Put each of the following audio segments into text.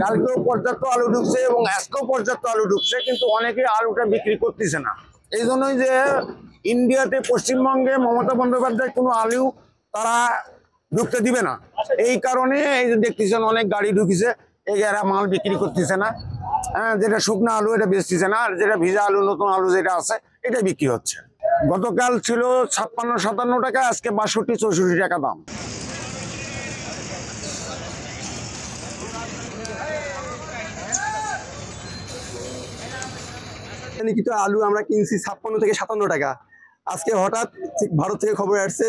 কালকেও পর্যাপ্ত আলু ঢুকছে এবং আজকেও পর্যাপ্ত আলু ঢুকছে, কিন্তু অনেকে আলুটা বিক্রি করতেছে না। এই জন্যই যে ইন্ডিয়াতে পশ্চিমবঙ্গে মমতা বন্দ্যোপাধ্যায় কোনো আলু তারা ঢুকতে দিবে না, এই কারণে এই যে দেখতেছেন অনেক গাড়ি ঢুকিছে, এরা মাল বিক্রি করতেছে না। হ্যাঁ, যেটা শুকনো আলু এটা বেচতেছে না, আর যেটা ভিজা আলু নতুন আলু যেটা আছে এটা বিক্রি হচ্ছে। গতকাল ছিল 56-57 টাকা, আজকে 62-64 টাকা দাম। লিখিত আলু আমরা কিনছি 56 থেকে 57 টাকা। আজকে হঠাৎ ভারত থেকে খবর আসছে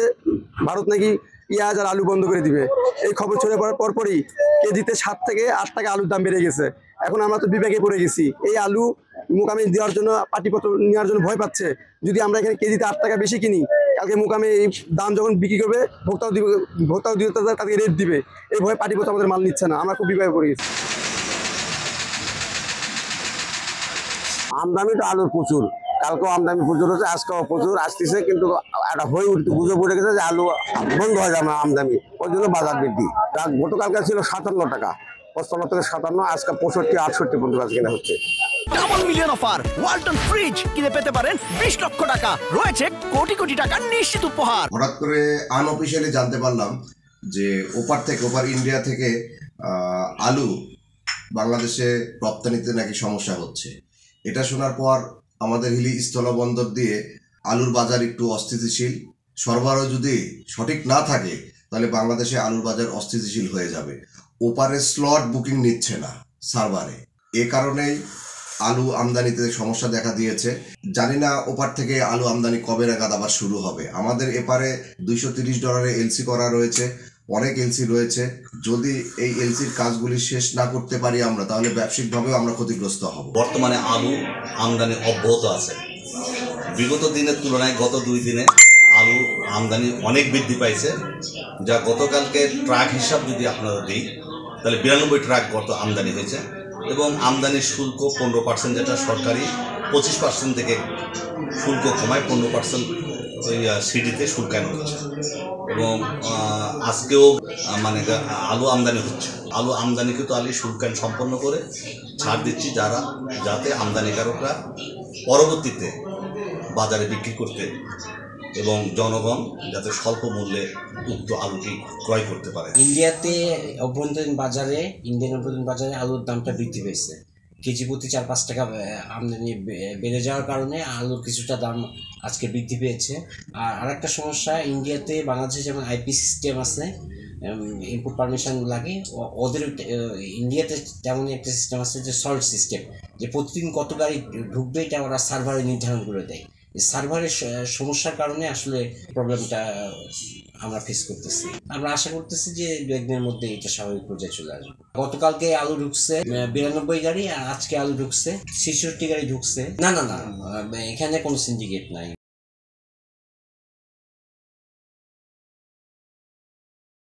ভারত নাকি পেঁয়াজ আর আলু বন্ধ করে দিবে। এই খবর ছড়িয়ে পড়ার পরপরই কেজিতে 7 থেকে 8 টাকা আলুর দাম বেড়ে গেছে। এখন আমরা তো বিবেকে পড়ে গেছি, এই আলু মোকামে দেওয়ার জন্য পাটিপত্র নেওয়ার জন্য ভয় পাচ্ছে। যদি আমরা এখানে কেজিতে 8 টাকা বেশি কিনি, কালকে মোকামে এই দাম যখন বিক্রি করবে ভোক্তাও দিবে তাদেরকে রেট দিবে, এই ভয়ে পাটিপত্র আমাদের মাল নিচ্ছে না। আমরা খুব বিবেকে পড়ে গেছি। আমদানি তো আলুর প্রচুর, কালকেও আমদানি প্রচুর হচ্ছে, আজকেও প্রচুর আসতেছে, কিন্তু একটা হয়ে উঠতে বুঝে পড়ে গেছে যে আলু বন্ধ হয়ে যাবে আমদানি, ওই জন্য বাজার বৃদ্ধি। গতকালকে ছিল 57 টাকা, 55 থেকে 57, আজকে 65-68 পর্যন্ত কেনা হচ্ছে। Double million offer Walton fridge কিনে পেতে পারেন 20 লক্ষ টাকা, রয়েছে কোটি কোটি টাকার নিশ্চিত উপহার। হঠাৎ করে আনঅফিশিয়ালি জানতে পারলাম যে ওপার ইন্ডিয়া থেকে আলু বাংলাদেশে রপ্তানিতে নাকি সমস্যা হচ্ছে। এটা শোনার পর আমাদের হিলি স্থলবন্দর দিয়ে আলুর বাজার একটু অস্থিতিশীল, সরবরাহ যদি সঠিক না থাকে তাহলে বাংলাদেশে আলুর বাজার অস্থিতিশীল হয়ে যাবে। ওপারে স্লট বুকিং নিচ্ছে না সার্ভারে, এ কারণেই আলু আমদানিতে সমস্যা দেখা দিয়েছে। জানি না ওপার থেকে আলু আমদানি কবে নাগাদ আবার শুরু হবে। আমাদের এপারে $230 এলসি করা রয়েছে, অনেক এলসি রয়েছে। যদি এই এলসির কাজগুলি শেষ না করতে পারি আমরা, তাহলে ব্যবসায়িকভাবেও আমরা ক্ষতিগ্রস্ত হব। বর্তমানে আলু আমদানি অব্যাহত আছে। বিগত দিনের তুলনায় গত 2 দিনে আলু আমদানি অনেক বৃদ্ধি পাইছে, যা গতকালকে ট্রাক হিসাব যদি আপনারা দিই তাহলে 92 ট্রাক গত আমদানি হয়েছে। এবং আমদানির শুল্ক 15%, যেটা সরকারি 25% থেকে শুল্ক কমায় 15% ওই সিডিতে শুল্কায়ন হচ্ছে। এবং আজকেও মানে আলু আমদানি হচ্ছে। আলু আমদানিকৃত আলু শুল্কায়ন সম্পন্ন করে ছাড় দিচ্ছি, যাতে আমদানিকারকরা পরবর্তীতে বাজারে বিক্রি করতে এবং জনগণ যাতে স্বল্প মূল্যে উক্ত আলুটি ক্রয় করতে পারে। ইন্ডিয়ান অভ্যন্তরীণ বাজারে আলুর দামটা বৃদ্ধি পেয়েছে। কেজি প্রতি 4-5 টাকা আমদানি বেড়ে যাওয়ার কারণে আলুর কিছুটা দাম আজকে বৃদ্ধি পেয়েছে। আর আরেকটা সমস্যা, ইন্ডিয়াতে বাংলাদেশে যেমন আইপি সিস্টেম আছে, ইনপুট পারমিশন লাগে, ওদের ইন্ডিয়াতে তেমনই একটা সিস্টেম আছে যে সল্ট সিস্টেম, যে প্রতিদিন কত গাড়ি ঢুকবে এটা ওরা সার্ভারে নির্ধারণ করে দেয়। সার্ভারের সমস্যার কারণে আসলে প্রবলেমটা আমরা ফেস করতেছি। আমরা আশা করতেছি যে 2 দিনের মধ্যে এটা স্বাভাবিক পর্যায়ে চলে আসবে। গতকালকে আলু ঢুকছে 92 গাড়ি, আর আজকে আলু ঢুকছে 66 গাড়ি ঢুকছে। না, এখানে কোনো সিন্ডিকেট নাই।